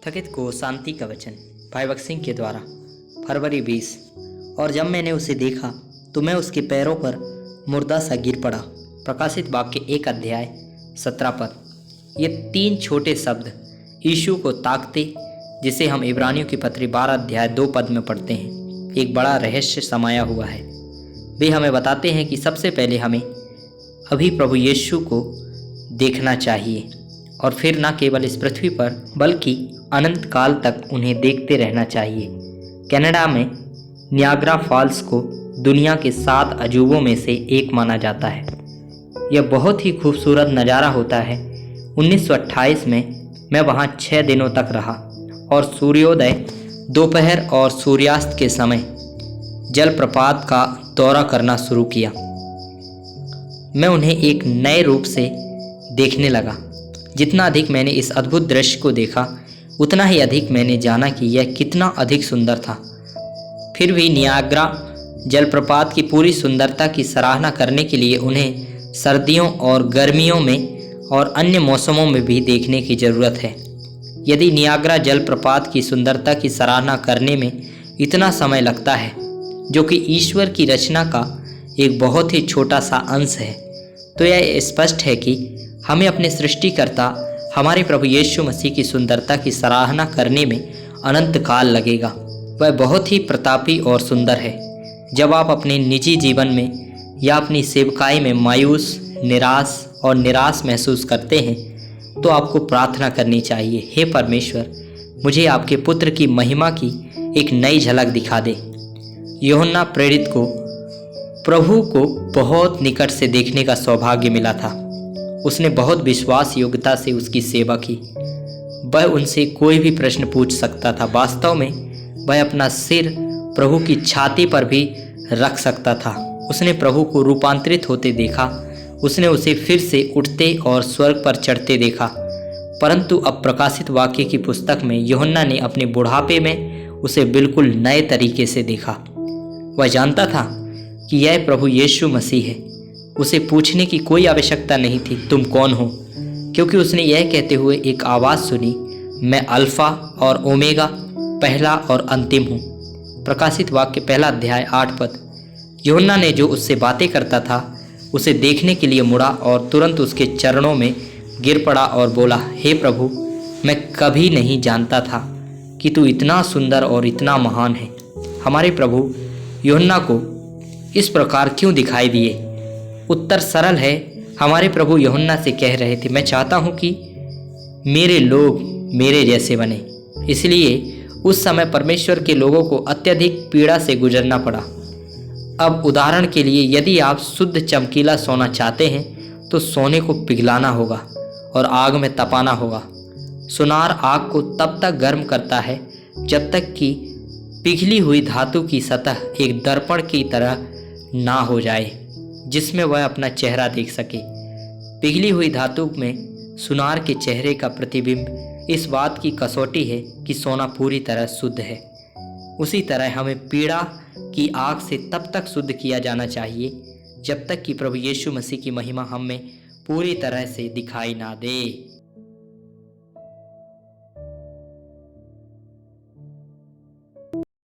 थकित को शांति का वचन भाई भगत सिंह के द्वारा फरवरी 20। और जब मैंने उसे देखा तो मैं उसके पैरों पर मुर्दा सा गिर पड़ा। प्रकाशित वाक्य 1 अध्याय 17 पद। ये 3 छोटे शब्द यीशु को ताकते, जिसे हम इब्रानियों की पत्री 12 अध्याय 2 पद में पढ़ते हैं, एक बड़ा रहस्य समाया हुआ है। वे हमें बताते हैं कि सबसे पहले हमें अभी प्रभु यीशु को देखना चाहिए और फिर न केवल इस पृथ्वी पर बल्कि अनंत काल तक उन्हें देखते रहना चाहिए। कनाडा में नियाग्रा फॉल्स को दुनिया के 7 अजूबों में से एक माना जाता है। यह बहुत ही खूबसूरत नज़ारा होता है। 1928 में मैं वहाँ 6 दिनों तक रहा और सूर्योदय, दोपहर और सूर्यास्त के समय जलप्रपात का दौरा करना शुरू किया। मैं उन्हें एक नए रूप से देखने लगा। जितना अधिक मैंने इस अद्भुत दृश्य को देखा, उतना ही अधिक मैंने जाना कि यह कितना अधिक सुंदर था। फिर भी नियाग्रा जलप्रपात की पूरी सुंदरता की सराहना करने के लिए उन्हें सर्दियों और गर्मियों में और अन्य मौसमों में भी देखने की ज़रूरत है। यदि नियाग्रा जलप्रपात की सुंदरता की सराहना करने में इतना समय लगता है, जो कि ईश्वर की रचना का एक बहुत ही छोटा सा अंश है, तो यह स्पष्ट है कि हमें अपने सृष्टिकर्ता हमारे प्रभु यीशु मसीह की सुंदरता की सराहना करने में अनंत काल लगेगा। वह बहुत ही प्रतापी और सुंदर है। जब आप अपने निजी जीवन में या अपनी सेवकाई में मायूस, निराश महसूस करते हैं, तो आपको प्रार्थना करनी चाहिए, हे परमेश्वर, मुझे आपके पुत्र की महिमा की एक नई झलक दिखा दे। यूहन्ना प्रेरित को प्रभु को बहुत निकट से देखने का सौभाग्य मिला था। उसने बहुत विश्वास योग्यता से उसकी सेवा की। वह उनसे कोई भी प्रश्न पूछ सकता था। वास्तव में वह अपना सिर प्रभु की छाती पर भी रख सकता था। उसने प्रभु को रूपांतरित होते देखा। उसने उसे फिर से उठते और स्वर्ग पर चढ़ते देखा। परंतु अब प्रकाशित वाक्य की पुस्तक में यूहन्ना ने अपने बुढ़ापे में उसे बिल्कुल नए तरीके से देखा। वह जानता था कि यह प्रभु यीशु मसीह है। उसे पूछने की कोई आवश्यकता नहीं थी, तुम कौन हो, क्योंकि उसने यह कहते हुए एक आवाज़ सुनी, मैं अल्फ़ा और ओमेगा, पहला और अंतिम हूँ। प्रकाशित वाक्य 1 अध्याय 8 पद। यूहन्ना ने जो उससे बातें करता था उसे देखने के लिए मुड़ा और तुरंत उसके चरणों में गिर पड़ा और बोला, हे प्रभु, मैं कभी नहीं जानता था कि तू इतना सुंदर और इतना महान है। हमारे प्रभु यूहन्ना को इस प्रकार क्यों दिखाई दिए? उत्तर सरल है। हमारे प्रभु यूहन्ना से कह रहे थे, मैं चाहता हूँ कि मेरे लोग मेरे जैसे बने। इसलिए उस समय परमेश्वर के लोगों को अत्यधिक पीड़ा से गुजरना पड़ा। अब उदाहरण के लिए, यदि आप शुद्ध चमकीला सोना चाहते हैं तो सोने को पिघलाना होगा और आग में तपाना होगा। सुनार आग को तब तक गर्म करता है जब तक कि पिघली हुई धातु की सतह एक दर्पण की तरह ना हो जाए, जिसमें वह अपना चेहरा देख सके। पिघली हुई धातु में सुनार के चेहरे का प्रतिबिंब इस बात की कसौटी है कि सोना पूरी तरह शुद्ध है। उसी तरह हमें पीड़ा की आग से तब तक शुद्ध किया जाना चाहिए जब तक कि प्रभु यीशु मसीह की महिमा हम में पूरी तरह से दिखाई ना दे।